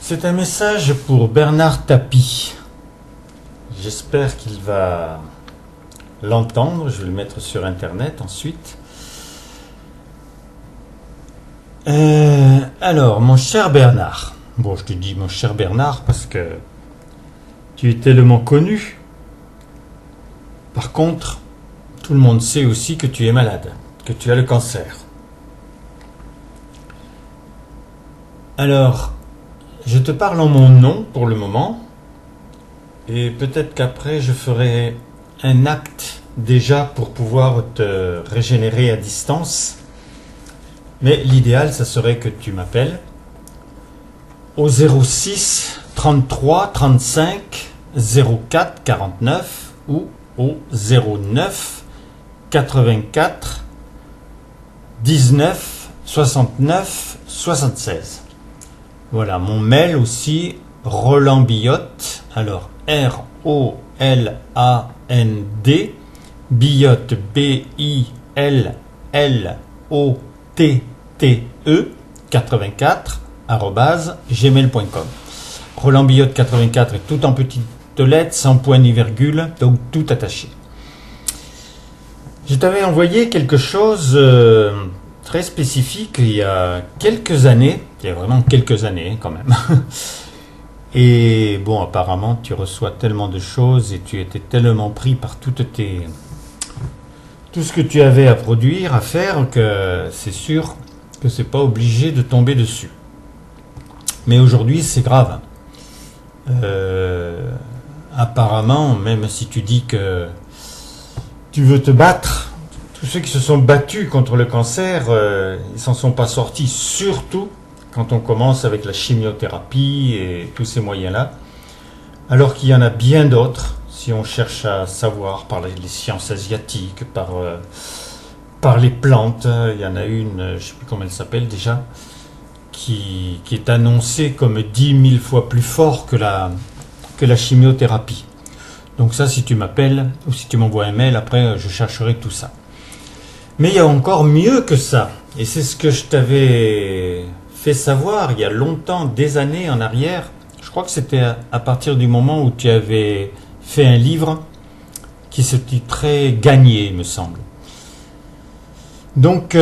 C'est un message pour Bernard Tapie. J'espère qu'il va l'entendre. Je vais le mettre sur internet ensuite. Alors, mon cher Bernard. Bon, je te dis mon cher Bernard parce que tu es tellement connu. Par contre, tout le monde sait aussi que tu es malade, que tu as le cancer. Alors, je te parle en mon nom pour le moment, et peut-être qu'après je ferai un acte déjà pour pouvoir te régénérer à distance. Mais l'idéal, ça serait que tu m'appelles au 06 33 35 04 49 ou au 09 84 19 69 76. Voilà, mon mail aussi, Roland Billotte, alors R-O-L-A-N-D, Billotte, B-I-L-L-O-T-T-E, 84, @gmail.com. Roland Billotte 84 est tout en petites lettres, sans point ni virgule, donc tout attaché. Je t'avais envoyé quelque chose très spécifique il y a quelques années, il y a vraiment quelques années quand même. Et bon, apparemment, tu reçois tellement de choses et tu étais tellement pris par tout ce que tu avais à produire, à faire, que c'est sûr que c'est pas obligé de tomber dessus. Mais aujourd'hui, c'est grave. Apparemment, même si tu dis que tu veux te battre, tous ceux qui se sont battus contre le cancer, ils s'en sont pas sortis, surtout quand on commence avec la chimiothérapie et tous ces moyens-là, alors qu'il y en a bien d'autres, si on cherche à savoir par les sciences asiatiques, par les plantes. Il y en a une, je ne sais plus comment elle s'appelle déjà, qui est annoncée comme 10 000 fois plus fort que la chimiothérapie. Donc ça, si tu m'appelles ou si tu m'envoies un mail, après je chercherai tout ça. Mais il y a encore mieux que ça, et c'est ce que je t'avais fait savoir il y a longtemps, des années en arrière. Je crois que c'était à partir du moment où tu avais fait un livre qui se titrait « Gagner », il me semble. Donc, et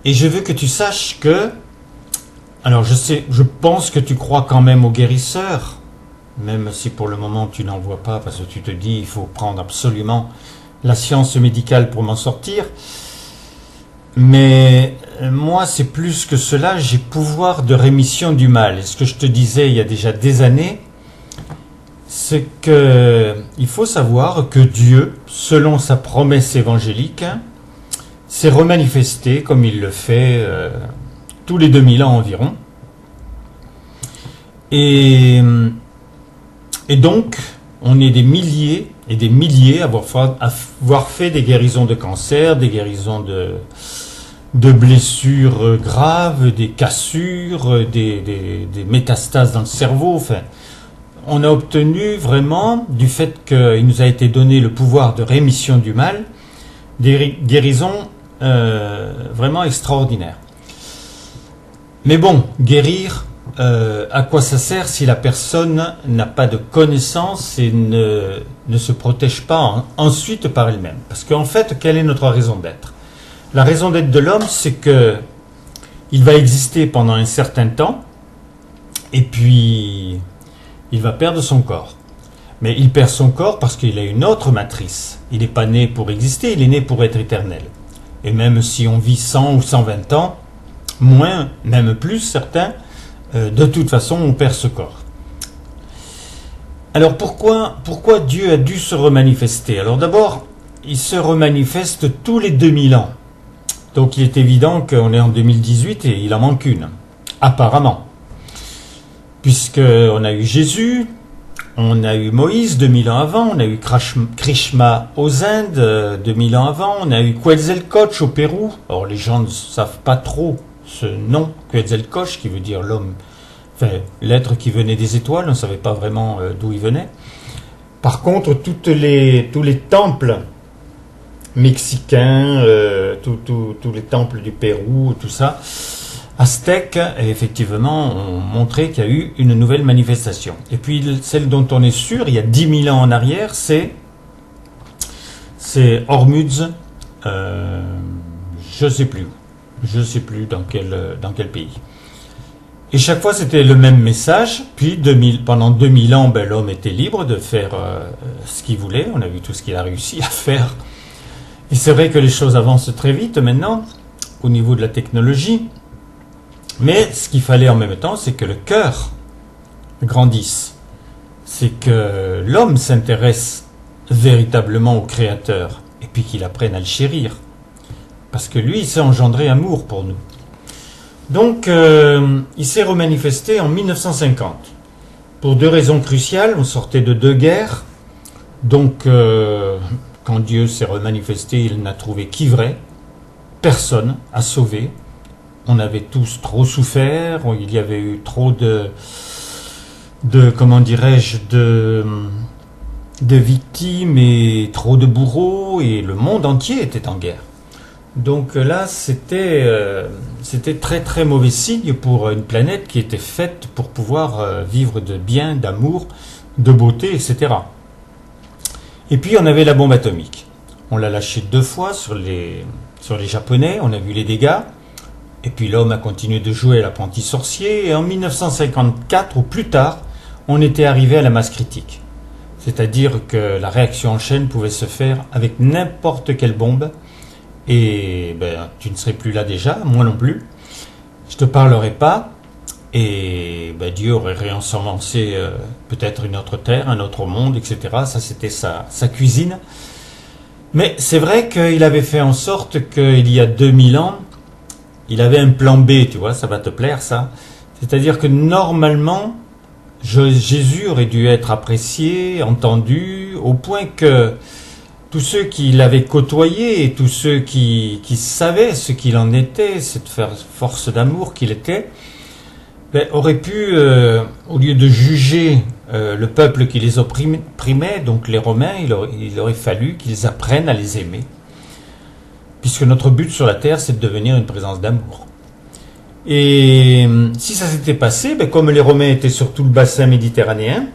je veux que tu saches que, alors je pense que tu crois quand même aux guérisseurs, même si pour le moment tu n'en vois pas, parce que tu te dis il faut prendre absolument la science médicale pour m'en sortir. Mais moi, c'est plus que cela, j'ai pouvoir de rémission du mal. Et ce que je te disais il y a déjà des années, c'est que il faut savoir que Dieu, selon sa promesse évangélique, s'est remanifesté comme il le fait tous les 2000 ans environ. Et donc, on est des milliers et des milliers à avoir fait des guérisons de cancer, des guérisons de blessures graves, des cassures, des métastases dans le cerveau. Enfin, on a obtenu vraiment, du fait qu'il nous a été donné le pouvoir de rémission du mal, des guérisons vraiment extraordinaires. Mais bon, guérir, à quoi ça sert si la personne n'a pas de connaissance et ne se protège pas ensuite par elle-même? Parce qu'en fait, quelle est notre raison d'être? La raison d'être de l'homme, c'est que il va exister pendant un certain temps, et puis il va perdre son corps. Mais il perd son corps parce qu'il a une autre matrice. Il n'est pas né pour exister, il est né pour être éternel. Et même si on vit 100 ou 120 ans, moins, même plus certains, de toute façon, on perd ce corps. Alors pourquoi Dieu a dû se remanifester? Alors d'abord, il se remanifeste tous les 2000 ans. Donc il est évident qu'on est en 2018 et il en manque une, apparemment. Puisqu'on a eu Jésus, on a eu Moïse 2000 ans avant, on a eu Krishna aux Indes 2000 ans avant, on a eu Quetzalcoatl au Pérou. Alors les gens ne savent pas trop ce nom, Quetzalcoatl, qui veut dire l'homme, enfin l'être qui venait des étoiles, on ne savait pas vraiment d'où il venait. Par contre, tous les temples mexicains, tous les temples du Pérou, tout ça, aztèques, effectivement, ont montré qu'il y a eu une nouvelle manifestation. Et puis, celle dont on est sûr, il y a 10 000 ans en arrière, c'est Hormuz, je sais plus où. Je sais plus dans quel pays. Et chaque fois, c'était le même message. Puis, pendant 2000 ans, l'homme était libre de faire ce qu'il voulait. On a vu tout ce qu'il a réussi à faire. Et c'est vrai que les choses avancent très vite maintenant, au niveau de la technologie. Mais ce qu'il fallait en même temps, c'est que le cœur grandisse. C'est que l'homme s'intéresse véritablement au Créateur. Et puis qu'il apprenne à le chérir. Parce que lui, il s'est engendré amour pour nous. Donc, il s'est remanifesté en 1950. Pour 2 raisons cruciales. On sortait de 2 guerres. Donc, quand Dieu s'est remanifesté, il n'a trouvé qu'ivraie. Personne à sauver. On avait tous trop souffert. Il y avait eu trop de comment dirais-je, de victimes et trop de bourreaux. Et le monde entier était en guerre. Donc là, c'était très très mauvais signe pour une planète qui était faite pour pouvoir vivre de bien, d'amour, de beauté, etc. Et puis on avait la bombe atomique. On l'a lâchée 2 fois sur les Japonais, on a vu les dégâts. Et puis l'homme a continué de jouer à l'apprenti sorcier. Et en 1954 ou plus tard, on était arrivé à la masse critique. C'est-à-dire que la réaction en chaîne pouvait se faire avec n'importe quelle bombe. Et tu ne serais plus là déjà, moi non plus. Je te parlerai pas. Et Dieu aurait réensemencé peut-être une autre terre, un autre monde, etc. Ça, c'était sa cuisine. Mais c'est vrai qu'il avait fait en sorte qu'il y a 2000 ans, il avait un plan B, tu vois, ça va te plaire ça. C'est-à-dire que normalement, Jésus aurait dû être apprécié, entendu, au point que tous ceux qui l'avaient côtoyé et tous ceux qui savaient ce qu'il en était, cette force d'amour qu'il était, auraient pu, au lieu de juger le peuple qui les opprimait, donc les Romains, il aurait fallu qu'ils apprennent à les aimer. Puisque notre but sur la terre, c'est de devenir une présence d'amour. Et si ça s'était passé, comme les Romains étaient sur tout le bassin méditerranéen,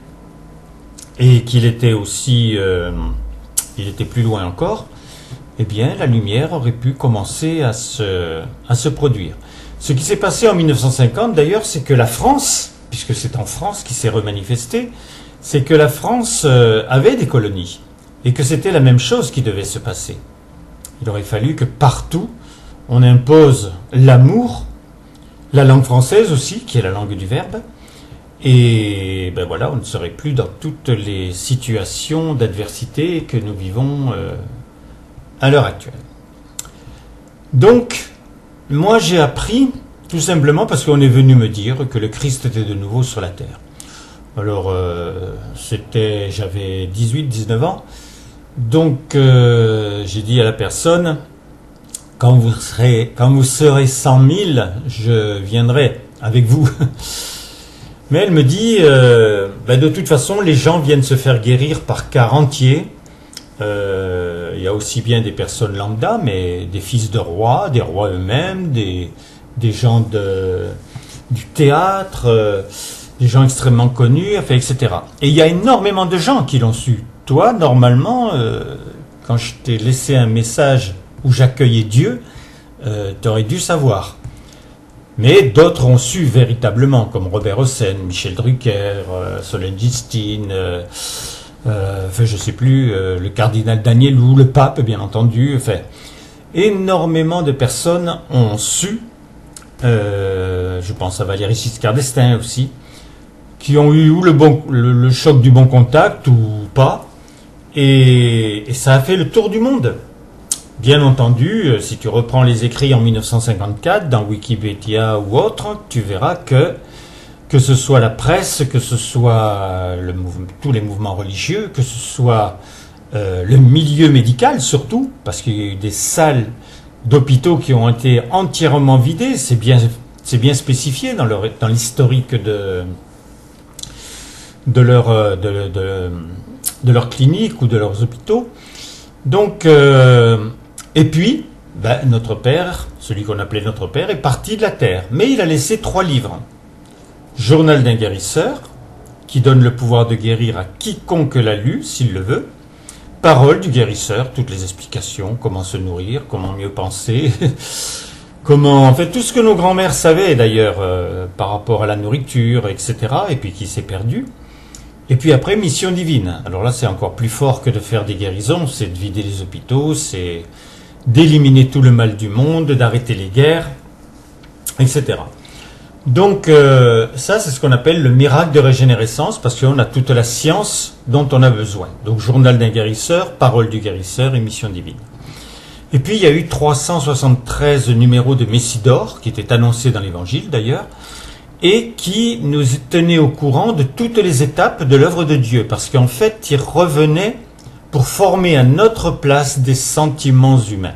et qu'il était aussi... il était plus loin encore, eh bien la lumière aurait pu commencer à se produire. Ce qui s'est passé en 1950 d'ailleurs, c'est que la France, puisque c'est en France qui s'est remanifesté, c'est que la France avait des colonies, et que c'était la même chose qui devait se passer. Il aurait fallu que partout, on impose l'amour, la langue française aussi, qui est la langue du verbe, et voilà, on ne serait plus dans toutes les situations d'adversité que nous vivons à l'heure actuelle. Donc, moi j'ai appris, tout simplement parce qu'on est venu me dire que le Christ était de nouveau sur la terre. Alors, j'avais 18-19 ans, donc j'ai dit à la personne, quand vous serez 100 000, je viendrai avec vous. Mais elle me dit, de toute façon, les gens viennent se faire guérir par cas entiers. Il y a aussi bien des personnes lambda, mais des fils de rois, des rois eux-mêmes, des gens du théâtre, des gens extrêmement connus, etc. Et il y a énormément de gens qui l'ont su. Toi, normalement, quand je t'ai laissé un message où j'accueillais Dieu, tu aurais dû savoir. Mais d'autres ont su véritablement, comme Robert Hossein, Michel Drucker, Solène Gistine, je sais plus, le cardinal Danielou, le pape, bien entendu. Énormément de personnes ont su, je pense à Valéry Giscard d'Estaing aussi, qui ont eu le choc du bon contact ou pas, et ça a fait le tour du monde. Bien entendu, si tu reprends les écrits en 1954 dans Wikipédia ou autre, tu verras que ce soit la presse, que ce soit tous les mouvements religieux, que ce soit le milieu médical surtout, parce qu'il y a eu des salles d'hôpitaux qui ont été entièrement vidées, c'est bien spécifié dans l'historique de leur clinique ou de leurs hôpitaux. Donc, et puis, notre père, celui qu'on appelait notre père, est parti de la terre. Mais il a laissé 3 livres. Journal d'un guérisseur, qui donne le pouvoir de guérir à quiconque l'a lu, s'il le veut. Parole du guérisseur, toutes les explications, comment se nourrir, comment mieux penser, comment, en fait, tout ce que nos grands-mères savaient d'ailleurs par rapport à la nourriture, etc. Et puis qui s'est perdu. Et puis après, mission divine. Alors là, c'est encore plus fort que de faire des guérisons, c'est de vider les hôpitaux, c'est d'éliminer tout le mal du monde, d'arrêter les guerres, etc. Donc ça, c'est ce qu'on appelle le miracle de régénérescence, parce qu'on a toute la science dont on a besoin. Donc journal d'un guérisseur, parole du guérisseur et mission divine. Et puis il y a eu 373 numéros de Messidor, qui étaient annoncés dans l'évangile d'ailleurs, et qui nous tenaient au courant de toutes les étapes de l'œuvre de Dieu, parce qu'en fait, il revenait pour former à notre place des sentiments humains.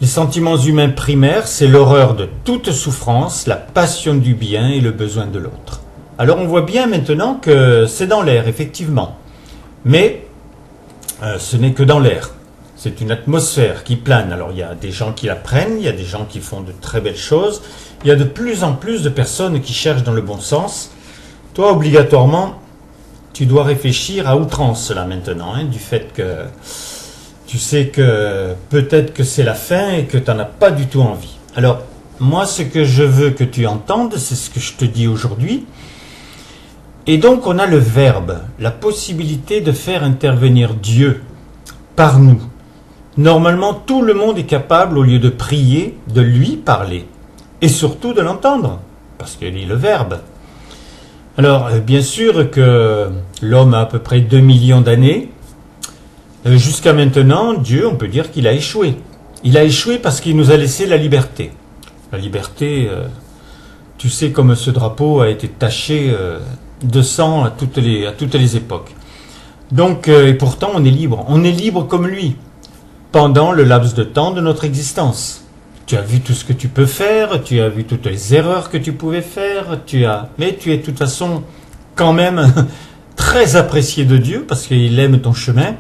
Les sentiments humains primaires, c'est l'horreur de toute souffrance, la passion du bien et le besoin de l'autre. Alors on voit bien maintenant que c'est dans l'air, effectivement. Mais ce n'est que dans l'air. C'est une atmosphère qui plane. Alors il y a des gens qui la prennent, il y a des gens qui font de très belles choses. Il y a de plus en plus de personnes qui cherchent dans le bon sens. Toi, obligatoirement, tu dois réfléchir à outrance là maintenant, du fait que tu sais que peut-être que c'est la fin et que tu n'en as pas du tout envie. Alors, moi, ce que je veux que tu entendes, c'est ce que je te dis aujourd'hui. Et donc, on a le verbe, la possibilité de faire intervenir Dieu par nous. Normalement, tout le monde est capable, au lieu de prier, de lui parler. Et surtout de l'entendre, parce qu'il est le verbe. Alors, bien sûr que l'homme a à peu près 2 millions d'années. Jusqu'à maintenant, Dieu, on peut dire qu'il a échoué. Il a échoué parce qu'il nous a laissé la liberté. La liberté, tu sais, comme ce drapeau a été taché de sang à toutes les époques. Donc, et pourtant, on est libre. On est libre comme lui, pendant le laps de temps de notre existence. Tu as vu tout ce que tu peux faire, tu as vu toutes les erreurs que tu pouvais faire, mais tu es de toute façon quand même très apprécié de Dieu parce qu'il aime ton chemin.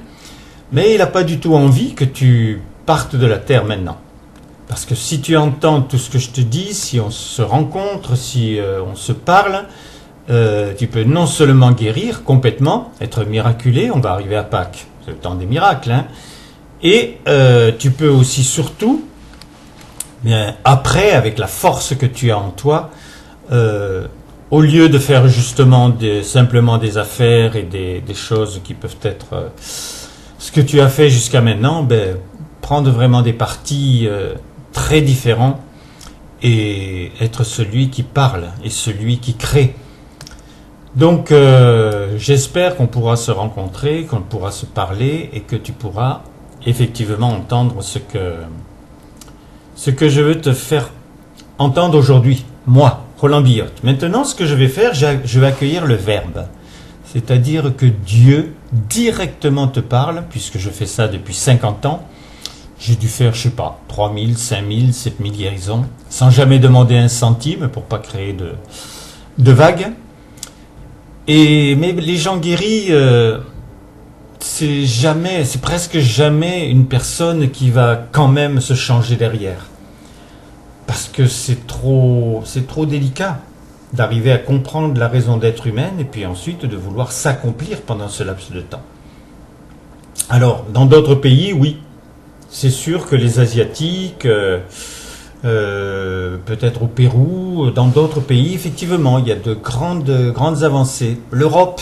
Mais il n'a pas du tout envie que tu partes de la terre maintenant. Parce que si tu entends tout ce que je te dis, si on se rencontre, si on se parle, tu peux non seulement guérir complètement, être miraculé, on va arriver à Pâques, c'est le temps des miracles, et tu peux aussi surtout, bien, après, avec la force que tu as en toi, au lieu de faire justement simplement des affaires et des choses qui peuvent être... ce que tu as fait jusqu'à maintenant, prendre vraiment des partis très différents et être celui qui parle et celui qui crée. Donc j'espère qu'on pourra se rencontrer, qu'on pourra se parler et que tu pourras effectivement entendre ce que je veux te faire entendre aujourd'hui, moi, Roland Billotte. Maintenant, ce que je vais faire, je vais accueillir le verbe. C'est-à-dire que Dieu directement te parle, puisque je fais ça depuis 50 ans. J'ai dû faire, je sais pas, 3000, 5000, 7000 guérisons, sans jamais demander un centime pour pas créer de vagues. Mais les gens guéris, c'est presque jamais une personne qui va quand même se changer derrière. Parce que c'est trop délicat d'arriver à comprendre la raison d'être humaine et puis ensuite de vouloir s'accomplir pendant ce laps de temps. Alors, dans d'autres pays, oui, c'est sûr que les Asiatiques, peut-être au Pérou, dans d'autres pays, effectivement, il y a de grandes avancées. L'Europe,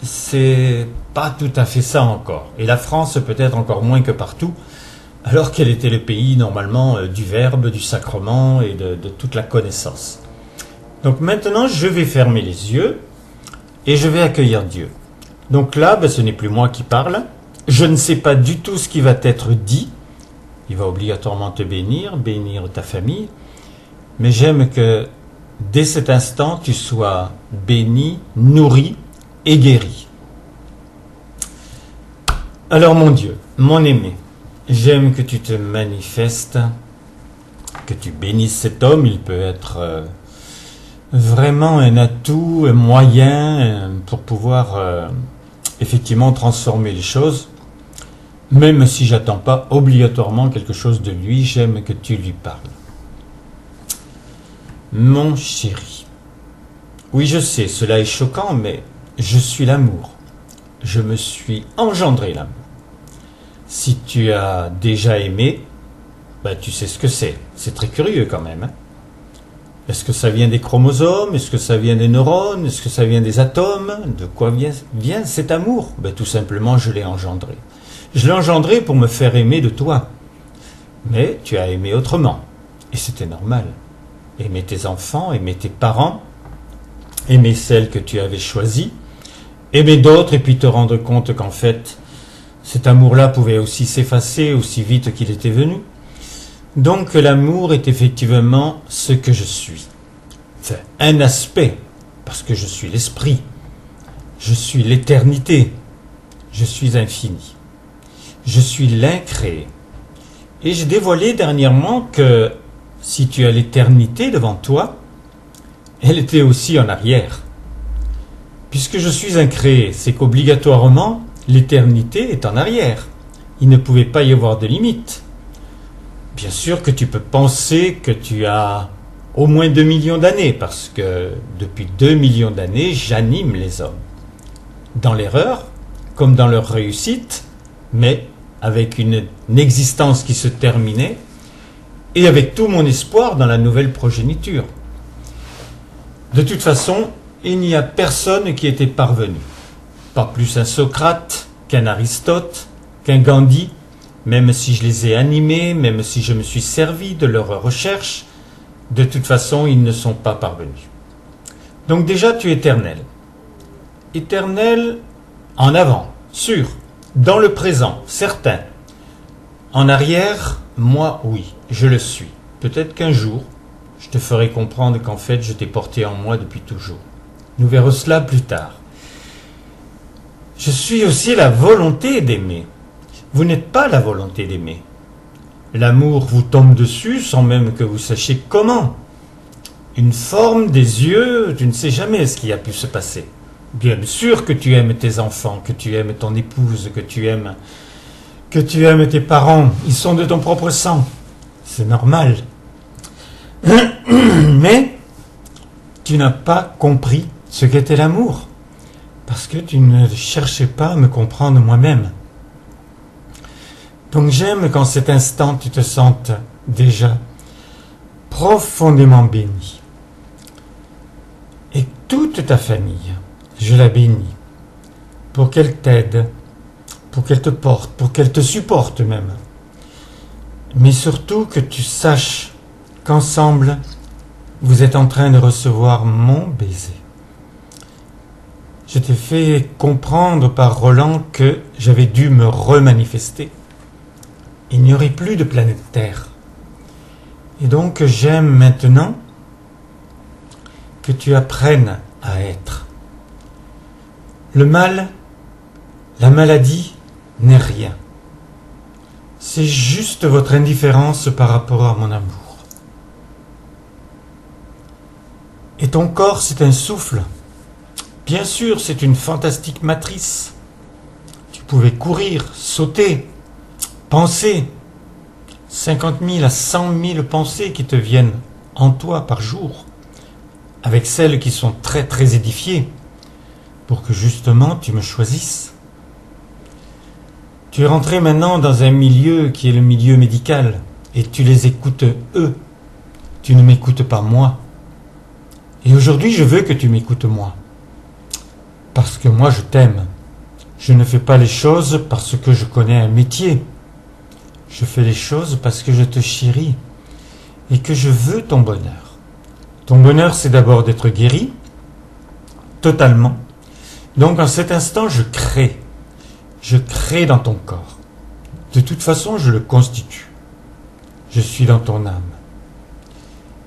c'est pas tout à fait ça encore. Et la France, peut-être encore moins que partout, alors qu'elle était le pays, normalement, du verbe, du sacrement et de toute la connaissance. Donc maintenant, je vais fermer les yeux et je vais accueillir Dieu. Donc là, ce n'est plus moi qui parle. Je ne sais pas du tout ce qui va être dit. Il va obligatoirement te bénir ta famille. Mais j'aime que dès cet instant, tu sois béni, nourri et guéri. Alors mon Dieu, mon aimé, j'aime que tu te manifestes, que tu bénisses cet homme. Il peut être... vraiment un atout, un moyen pour pouvoir effectivement transformer les choses. Même si j'attends pas obligatoirement quelque chose de lui, j'aime que tu lui parles. Mon chéri. Oui, je sais, cela est choquant, mais je suis l'amour. Je me suis engendré l'amour. Si tu as déjà aimé, tu sais ce que c'est. C'est très curieux quand même. Est-ce que ça vient des chromosomes? Est-ce que ça vient des neurones? Est-ce que ça vient des atomes? De quoi vient cet amour? Tout simplement, je l'ai engendré. Je l'ai engendré pour me faire aimer de toi. Mais tu as aimé autrement. Et c'était normal. Aimer tes enfants, aimer tes parents, aimer celles que tu avais choisies, aimer d'autres et puis te rendre compte qu'en fait, cet amour-là pouvait aussi s'effacer aussi vite qu'il était venu. Donc l'amour est effectivement ce que je suis. Enfin, un aspect, parce que je suis l'esprit. Je suis l'éternité. Je suis infini. Je suis l'incréé. Et j'ai dévoilé dernièrement que si tu as l'éternité devant toi, elle était aussi en arrière. Puisque je suis incréé, c'est qu'obligatoirement, l'éternité est en arrière. Il ne pouvait pas y avoir de limite. Bien sûr que tu peux penser que tu as au moins 2 millions d'années, parce que depuis 2 millions d'années, j'anime les hommes. Dans l'erreur, comme dans leur réussite, mais avec une existence qui se terminait, et avec tout mon espoir dans la nouvelle progéniture. De toute façon, il n'y a personne qui était parvenu. Pas plus un Socrate, qu'un Aristote, qu'un Gandhi, même si je les ai animés, même si je me suis servi de leurs recherches, de toute façon, ils ne sont pas parvenus. Donc déjà, tu es éternel. Éternel en avant, sûr. Dans le présent, certain. En arrière, moi, oui, je le suis. Peut-être qu'un jour, je te ferai comprendre qu'en fait, je t'ai porté en moi depuis toujours. Nous verrons cela plus tard. Je suis aussi la volonté d'aimer. Vous n'êtes pas la volonté d'aimer. L'amour vous tombe dessus sans même que vous sachiez comment. Une forme, des yeux, tu ne sais jamais ce qui a pu se passer. Bien sûr que tu aimes tes enfants, que tu aimes ton épouse, que tu aimes tes parents. Ils sont de ton propre sang. C'est normal. Mais tu n'as pas compris ce qu'était l'amour. Parce que tu ne cherchais pas à me comprendre moi-même. Donc j'aime qu'en cet instant tu te sentes déjà profondément béni. Et toute ta famille, je la bénis, pour qu'elle t'aide, pour qu'elle te porte, pour qu'elle te supporte même. Mais surtout que tu saches qu'ensemble, vous êtes en train de recevoir mon baiser. Je t'ai fait comprendre par Roland que j'avais dû me remanifester. Il n'y aurait plus de planète Terre. Et donc j'aime maintenant que tu apprennes à être. Le mal, la maladie n'est rien. C'est juste votre indifférence par rapport à mon amour. Et ton corps, c'est un souffle. Bien sûr, c'est une fantastique matrice. Tu pouvais courir, sauter, penser. 50 000 à 100 000 pensées qui te viennent en toi par jour, avec celles qui sont très très édifiées, pour que justement tu me choisisses. Tu es rentré maintenant dans un milieu qui est le milieu médical, et tu les écoutes eux. Tu ne m'écoutes pas moi. Et aujourd'hui, je veux que tu m'écoutes moi. Parce que moi, je t'aime. Je ne fais pas les choses parce que je connais un métier. Je fais les choses parce que je te chéris et que je veux ton bonheur. Ton bonheur, c'est d'abord d'être guéri, totalement. Donc, en cet instant, je crée. Je crée dans ton corps. De toute façon, je le constitue. Je suis dans ton âme.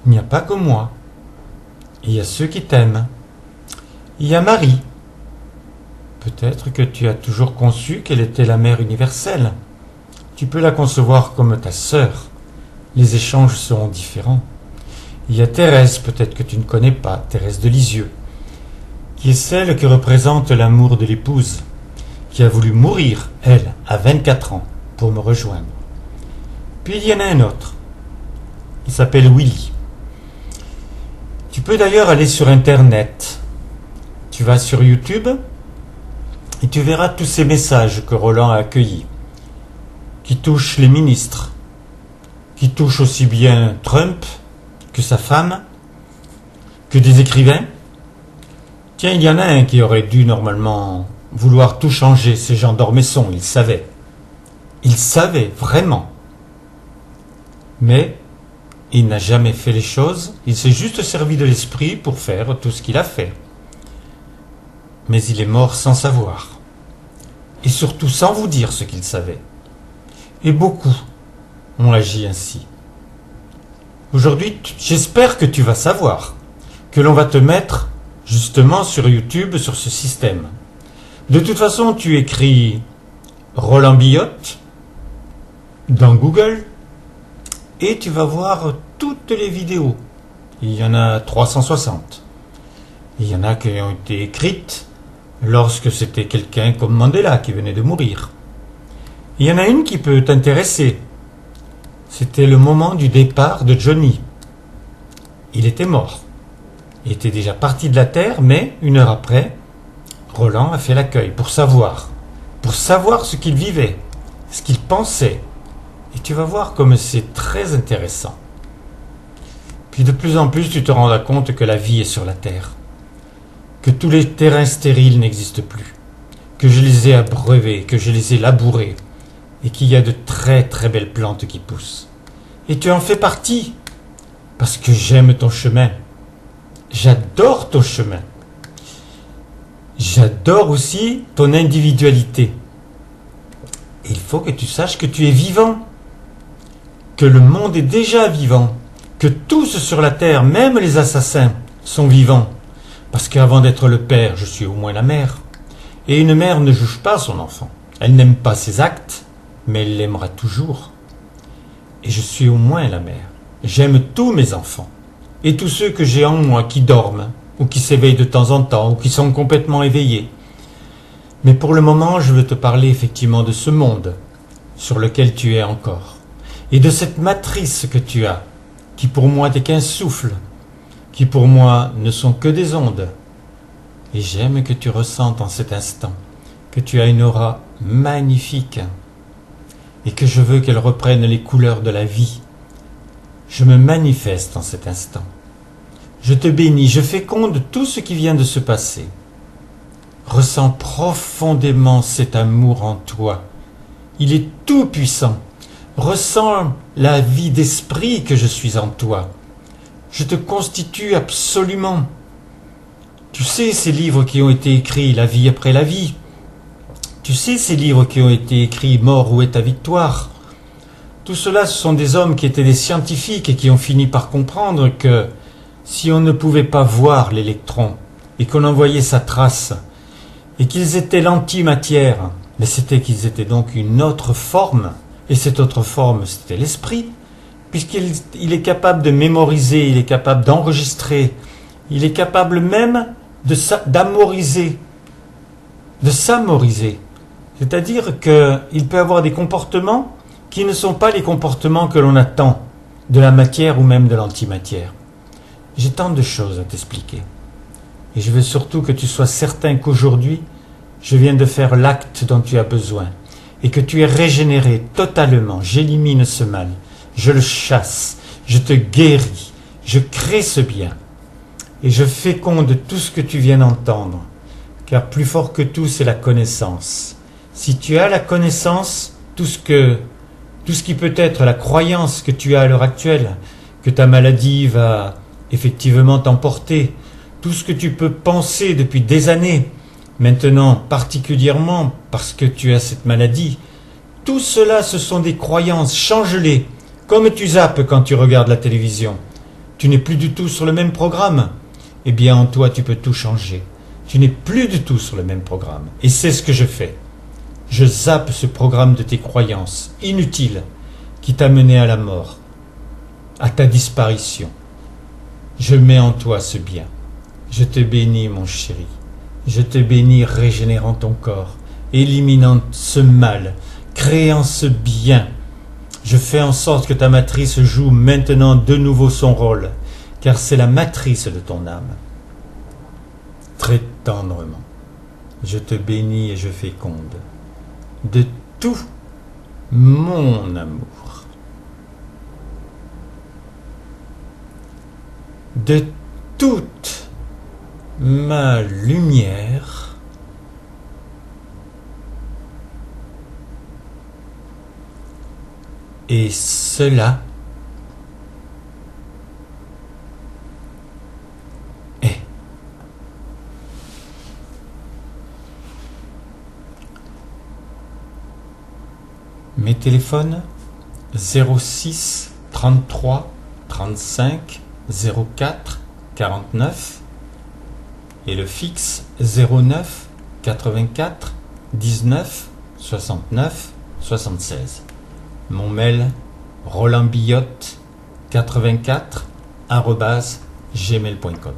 Il n'y a pas que moi. Il y a ceux qui t'aiment. Il y a Marie. Peut-être que tu as toujours conçu qu'elle était la mère universelle. Tu peux la concevoir comme ta sœur. Les échanges seront différents. Il y a Thérèse, peut-être que tu ne connais pas, Thérèse de Lisieux, qui est celle qui représente l'amour de l'épouse. qui a voulu mourir, elle, à 24 ans, pour me rejoindre. Puis il y en a un autre. Il s'appelle Willy. Tu peux d'ailleurs aller sur Internet. Tu vas sur YouTube et tu verras tous ces messages que Roland a accueillis, qui touchent les ministres, qui touchent aussi bien Trump que sa femme, que des écrivains. Tiens, il y en a un qui aurait dû normalement vouloir tout changer, c'est Jean d'Ormesson, il savait. Il savait, vraiment. Mais il n'a jamais fait les choses, il s'est juste servi de l'esprit pour faire tout ce qu'il a fait. Mais il est mort sans savoir. Et surtout sans vous dire ce qu'il savait. Et beaucoup ont agi ainsi. Aujourd'hui, j'espère que tu vas savoir, que l'on va te mettre justement sur YouTube, sur ce système. De toute façon, tu écris Roland Billotte dans Google et tu vas voir toutes les vidéos. Il y en a 360. Il y en a qui ont été écrites lorsque c'était quelqu'un comme Mandela qui venait de mourir. Il y en a une qui peut t'intéresser. C'était le moment du départ de Johnny. Il était mort. Il était déjà parti de la Terre, mais 1 heure après, Roland a fait l'accueil pour savoir ce qu'il vivait, ce qu'il pensait. Et tu vas voir comme c'est très intéressant. Puis de plus en plus, tu te rendras compte que la vie est sur la Terre, que tous les terrains stériles n'existent plus, que je les ai abreuvés, que je les ai labourés, et qu'il y a de très très belles plantes qui poussent. Et tu en fais partie, parce que j'aime ton chemin. J'adore ton chemin. J'adore aussi ton individualité. Et il faut que tu saches que tu es vivant, que le monde est déjà vivant, que tous sur la terre, même les assassins, sont vivants. Parce qu'avant d'être le père, je suis au moins la mère. Et une mère ne juge pas son enfant. Elle n'aime pas ses actes, mais elle l'aimera toujours. Et je suis au moins la mère. J'aime tous mes enfants. Et tous ceux que j'ai en moi qui dorment, ou qui s'éveillent de temps en temps, ou qui sont complètement éveillés. Mais pour le moment, je veux te parler effectivement de ce monde sur lequel tu es encore. Et de cette matrice que tu as, qui pour moi n'est qu'un souffle, qui pour moi ne sont que des ondes. Et j'aime que tu ressentes en cet instant que tu as une aura magnifique et que je veux qu'elle reprenne les couleurs de la vie. Je me manifeste en cet instant. Je te bénis, je féconde tout ce qui vient de se passer. Ressens profondément cet amour en toi. Il est tout puissant. Ressens la vie d'esprit que je suis en toi. Je te constitue absolument. Tu sais ces livres qui ont été écrits, La vie après la vie. Tu sais ces livres qui ont été écrits, Mort, où est ta victoire? Tout cela, ce sont des hommes qui étaient des scientifiques et qui ont fini par comprendre que si on ne pouvait pas voir l'électron et qu'on envoyait sa trace et qu'ils étaient l'antimatière, mais c'était qu'ils étaient donc une autre forme, et cette autre forme, c'était l'esprit, puisqu'il est capable de mémoriser, il est capable d'enregistrer, il est capable même d'amoriser, de s'amoriser. C'est-à-dire qu'il peut avoir des comportements qui ne sont pas les comportements que l'on attend de la matière ou même de l'antimatière. J'ai tant de choses à t'expliquer. Et je veux surtout que tu sois certain qu'aujourd'hui, je viens de faire l'acte dont tu as besoin et que tu es régénéré totalement. J'élimine ce mal, je le chasse, je te guéris, je crée ce bien et je féconde tout ce que tu viens d'entendre, car plus fort que tout, c'est la connaissance. Si tu as la connaissance, tout ce qui peut être la croyance que tu as à l'heure actuelle, que ta maladie va effectivement t'emporter, tout ce que tu peux penser depuis des années, maintenant particulièrement parce que tu as cette maladie, tout cela ce sont des croyances, change-les, comme tu zappes quand tu regardes la télévision. Tu n'es plus du tout sur le même programme. Eh bien en toi tu peux tout changer. Tu n'es plus du tout sur le même programme. Et c'est ce que je fais. Je zappe ce programme de tes croyances inutiles qui t'a mené à la mort, à ta disparition. Je mets en toi ce bien. Je te bénis, mon chéri. Je te bénis régénérant ton corps, éliminant ce mal, créant ce bien. Je fais en sorte que ta matrice joue maintenant de nouveau son rôle, car c'est la matrice de ton âme. Très tendrement, je te bénis et je féconde de tout mon amour, de toute ma lumière, et cela est. Mes téléphones 06 33 35 04 49 et le fixe 09 84 19 69 76. Mon mail rolandbillotte84@gmail.com.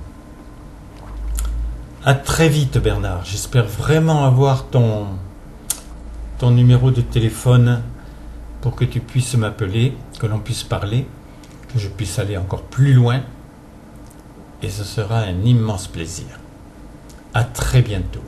À très vite Bernard, j'espère vraiment avoir ton numéro de téléphone pour que tu puisses m'appeler, que l'on puisse parler, que je puisse aller encore plus loin, et ce sera un immense plaisir. À très bientôt.